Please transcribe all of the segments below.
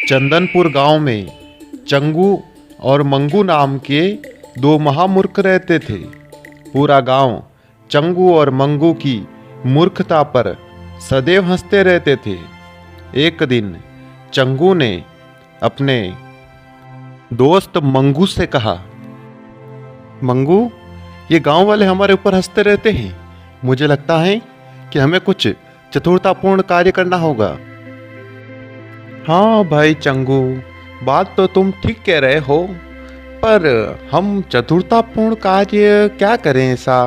चंदनपुर गांव में चंगू और मंगू नाम के दो महामूर्ख रहते थे। पूरा गांव चंगू और मंगू की मूर्खता पर सदैव हंसते रहते थे। एक दिन चंगू ने अपने दोस्त मंगू से कहा, मंगू, ये गांव वाले हमारे ऊपर हंसते रहते हैं। मुझे लगता है कि हमें कुछ चतुरतापूर्ण कार्य करना होगा। हाँ भाई चंगू, बात तो तुम ठीक कह रहे हो, पर हम चतुरतापूर्ण कार्य क्या करें ऐसा?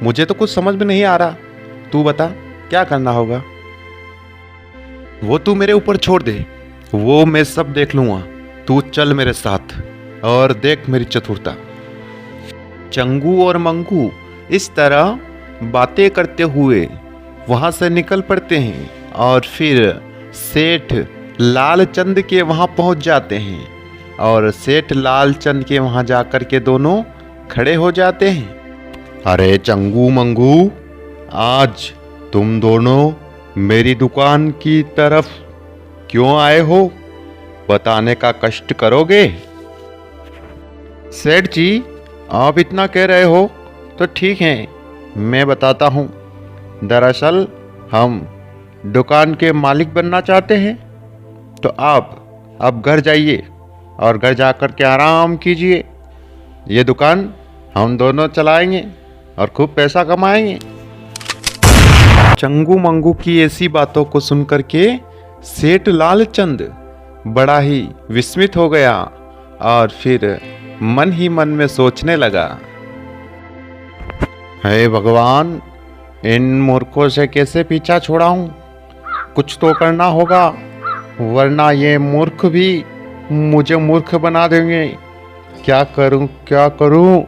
मुझे तो कुछ समझ में नहीं आ रहा। तू बता क्या करना होगा? वो तू मेरे ऊपर छोड़ दे, वो मैं सब देख लूंगा। तू चल मेरे साथ और देख मेरी चतुरता। चंगू और मंगू इस तरह बातें करते हुए वहां से निकल पड़ते हैं और फिर सेठ लालचंद के वहां पहुंच जाते हैं और सेठ लालचंद के वहां जाकर के दोनों खड़े हो जाते हैं। अरे चंगू मंगू, आज तुम दोनों मेरी दुकान की तरफ क्यों आए हो? बताने का कष्ट करोगे? सेठ जी, आप इतना कह रहे हो तो ठीक है, मैं बताता हूँ। दरअसल हम दुकान के मालिक बनना चाहते हैं, तो आप अब घर जाइए और घर जाकर के आराम कीजिए। ये दुकान हम दोनों चलाएंगे और खूब पैसा कमाएंगे। चंगू मंगू की ऐसी बातों को सुनकर के सेठ लालचंद बड़ा ही विस्मित हो गया और फिर मन ही मन में सोचने लगा, हे भगवान, इन मूर्खों से कैसे पीछा छुड़ाऊं? कुछ तो करना होगा, वरना ये मूर्ख भी मुझे मूर्ख बना देंगे। क्या करूं क्या करूं?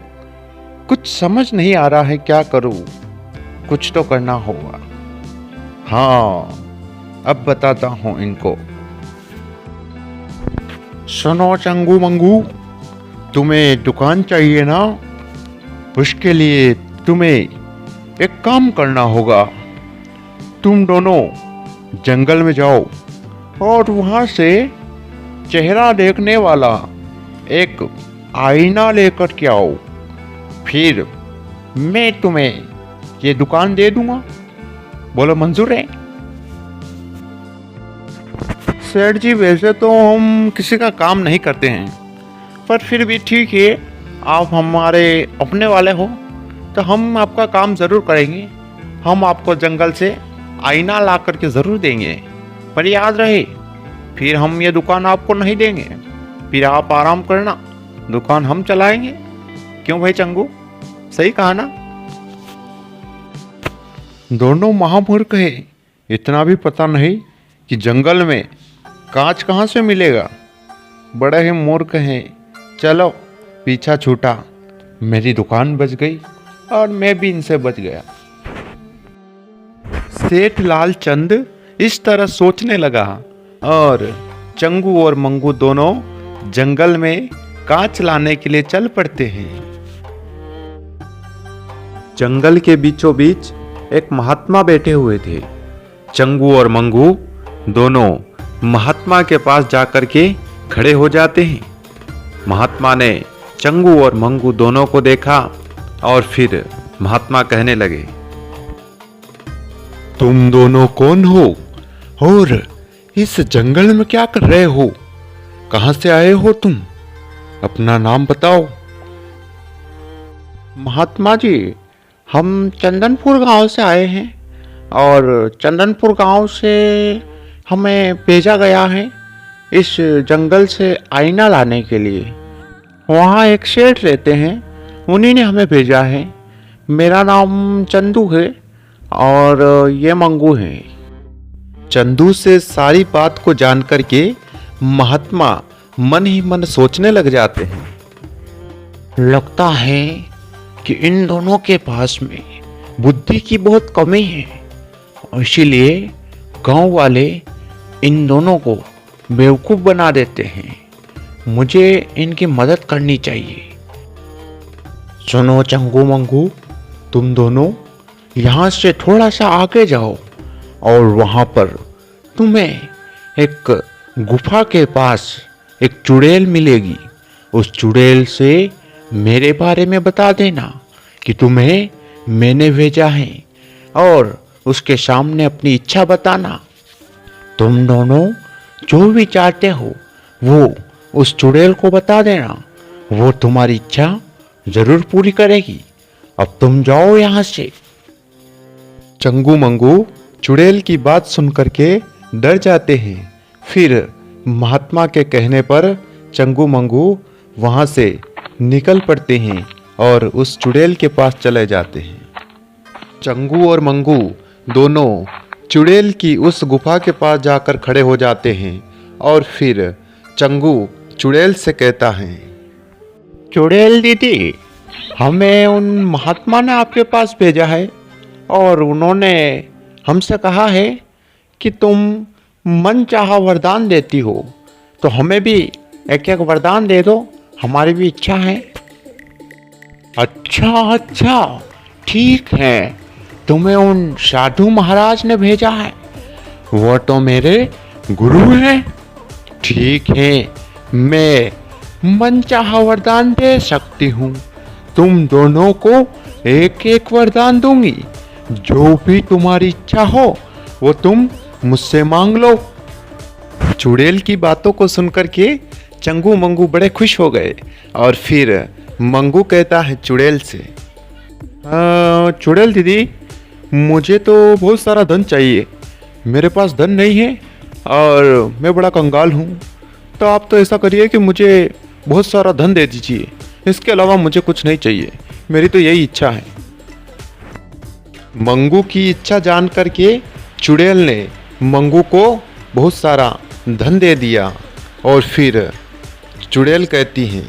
कुछ समझ नहीं आ रहा है क्या करूं। कुछ तो करना होगा। हाँ, अब बताता हूं इनको। सुनो चंगू मंगू, तुम्हें दुकान चाहिए ना? उसके लिए तुम्हें एक काम करना होगा। तुम दोनों जंगल में जाओ और वहां से चेहरा देखने वाला एक आईना लेकर के आओ। फिर मैं तुम्हें ये दुकान दे दूंगा। बोलो मंजूर है? सेठ जी, वैसे तो हम किसी का काम नहीं करते हैं, पर फिर भी ठीक है, आप हमारे अपने वाले हो तो हम आपका काम ज़रूर करेंगे। हम आपको जंगल से आईना ला करके ज़रूर देंगे, पर याद रहे, फिर हम ये दुकान आपको नहीं देंगे। फिर आप आराम करना, दुकान हम चलाएंगे। क्यों भाई चंगू, सही कहा ना? दोनों महामूर्ख है, इतना भी पता नहीं कि जंगल में कांच कहाँ से मिलेगा। बड़े ही मूर्ख हैं। चलो, पीछा छूटा, मेरी दुकान बच गई और मैं भी इनसे बच गया। सेठ लालचंद इस तरह सोचने लगा और चंगू और मंगू दोनों जंगल में कांच लाने के लिए चल पड़ते हैं। जंगल के बीचों बीच एक महात्मा बैठे हुए थे। चंगू और मंगू दोनों महात्मा के पास जाकर के खड़े हो जाते हैं। महात्मा ने चंगू और मंगू दोनों को देखा और फिर महात्मा कहने लगे, तुम दोनों कौन हो और इस जंगल में क्या कर रहे हो? कहां से आए हो तुम? अपना नाम बताओ। महात्मा जी, हम चंदनपुर गांव से आए हैं और चंदनपुर गांव से हमें भेजा गया है इस जंगल से आईना लाने के लिए। वहाँ एक सेठ रहते हैं, उन्हीं ने हमें भेजा है। मेरा नाम चंदू है और ये मंगू है। चंदू से सारी बात को जानकर के महात्मा मन ही मन सोचने लग जाते हैं, लगता है कि इन दोनों के पास में बुद्धि की बहुत कमी है, इसीलिए गांव वाले इन दोनों को बेवकूफ़ बना देते हैं। मुझे इनकी मदद करनी चाहिए। सुनो चंगू मंगू, तुम दोनों यहाँ से थोड़ा सा आगे जाओ और वहाँ पर तुम्हें एक गुफा के पास एक चुड़ैल मिलेगी। उस चुड़ैल से मेरे बारे में बता देना कि तुम्हें मैंने भेजा है, और उसके सामने अपनी इच्छा बताना। तुम दोनों जो भी चाहते हो वो उस चुड़ैल को बता देना, वो तुम्हारी इच्छा जरूर पूरी करेगी। अब तुम जाओ यहाँ से। चंगू मंगू चुड़ैल की बात सुन करके डर जाते हैं। फिर महात्मा के कहने पर चंगू मंगू वहाँ से निकल पड़ते हैं और उस चुड़ैल के पास चले जाते हैं। चंगू और मंगू दोनों चुड़ैल की उस गुफा के पास जाकर खड़े हो जाते हैं और फिर चंगू चुड़ैल से कहता है, चुड़ैल दीदी, हमें उन महात्मा ने आपके पास भेजा है और उन्होंने हमसे कहा है कि तुम मन चाहा वरदान देती हो, तो हमें भी एक एक वरदान दे दो, हमारी भी इच्छा है। अच्छा अच्छा, ठीक है, तुम्हें उन साधु महाराज ने भेजा है, वो तो मेरे गुरु हैं। ठीक है, मैं मनचाहा वरदान दे सकती हूँ। तुम दोनों को एक एक वरदान दूंगी, जो भी तुम्हारी इच्छा हो वो तुम मुझसे मांग लो। चुड़ैल की बातों को सुनकर के चंगू मंगू बड़े खुश हो गए और फिर मंगू कहता है चुड़ैल से, चुड़ैल दीदी, मुझे तो बहुत सारा धन चाहिए, मेरे पास धन नहीं है और मैं बड़ा कंगाल हूँ, तो आप तो ऐसा करिए कि मुझे बहुत सारा धन दे दीजिए, इसके अलावा मुझे कुछ नहीं चाहिए, मेरी तो यही इच्छा है। मंगू की इच्छा जान करके चुड़ैल ने मंगू को बहुत सारा धन दे दिया और फिर चुड़ैल कहती हैं,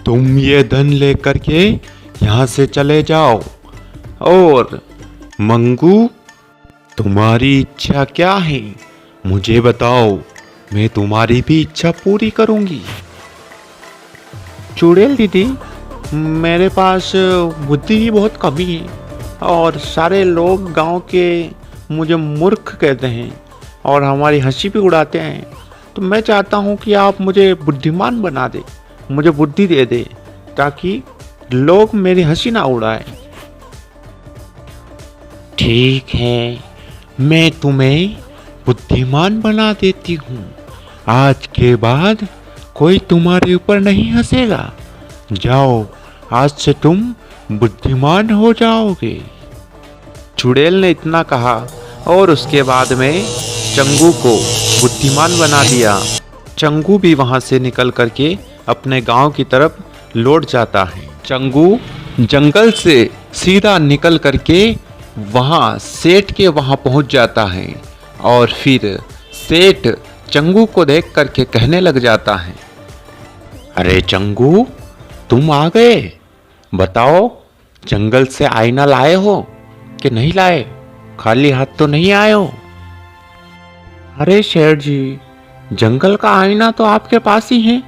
तुम ये धन लेकर के यहाँ से चले जाओ, और मंगू, तुम्हारी इच्छा क्या है मुझे बताओ, मैं तुम्हारी भी इच्छा पूरी करूँगी। चुड़ैल दीदी, मेरे पास बुद्धि ही बहुत कमी है और सारे लोग गांव के मुझे मूर्ख कहते हैं और हमारी हंसी भी उड़ाते हैं, तो मैं चाहता हूं कि आप मुझे बुद्धिमान बना दे, मुझे बुद्धि दे दे, ताकि लोग मेरी हंसी ना उड़ाए। ठीक है, मैं तुम्हें बुद्धिमान बना देती हूँ। आज के बाद कोई तुम्हारे ऊपर नहीं हंसेगा। जाओ, आज से तुम बुद्धिमान हो जाओगे। चुड़ैल ने इतना कहा और उसके बाद में चंगू को बुद्धिमान बना दिया। चंगू भी वहाँ से निकल करके अपने गांव की तरफ लौट जाता है। चंगू जंगल से सीधा निकल करके वहाँ सेठ के वहाँ पहुँच जाता है और फिर सेठ चंगू को देख करके कहने लग जाता है, अरे चंगू, तुम आ गए, बताओ जंगल से आईना लाए हो कि नहीं लाए, खाली हाथ तो नहीं आए हो। अरे शेठ जी, जंगल का आईना तो आपके पास ही है,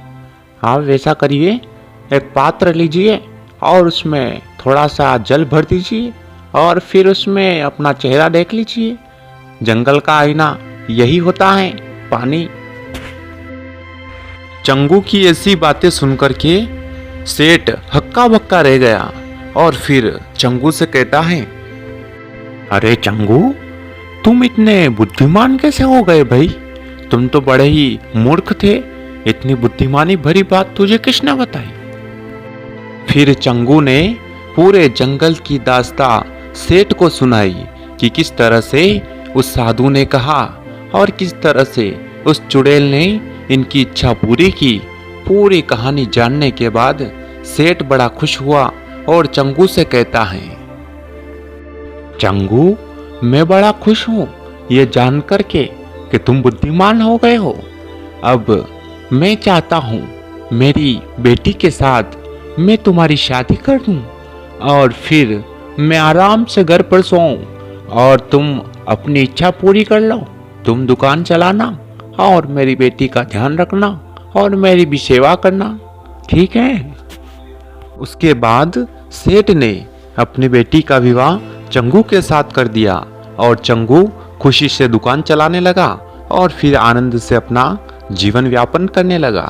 आप वैसा करिए, एक पात्र लीजिए और उसमें थोड़ा सा जल भर दीजिए और फिर उसमें अपना चेहरा देख लीजिए। जंगल का आईना यही होता है, पानी। चंगू की ऐसी बातें सुनकर के सेठ हक्का बक्का रह गया और फिर चंगू से कहता है, अरे चंगू, तुम इतने बुद्धिमान कैसे हो गए भाई? तुम तो बड़े ही मूर्ख थे, इतनी बुद्धिमानी भरी बात तुझे किसने बताई? फिर चंगू ने पूरे जंगल की दास्तां सेठ को सुनाई कि किस तरह से उस साधु ने कहा और किस तरह से उस चुड़ैल ने इनकी इच्छा पूरी की। पूरी कहानी जानने के बाद सेठ बड़ा खुश हुआ और चंगू से कहता है, चंगू, मैं बड़ा खुश हूँ ये जान करके कि तुम बुद्धिमान हो गए हो। अब मैं चाहता हूँ मेरी बेटी के साथ मैं तुम्हारी शादी कर दूँ और फिर मैं आराम से घर पर सोऊं और तुम अपनी इच्छा पूरी कर लो। तुम दुकान चलाना और मेरी बेटी का ध्यान रखना और मेरी भी सेवा करना, ठीक है? उसके बाद सेठ ने अपनी बेटी का विवाह चंगू के साथ कर दिया और चंगू खुशी से दुकान चलाने लगा और फिर आनंद से अपना जीवन यापन करने लगा।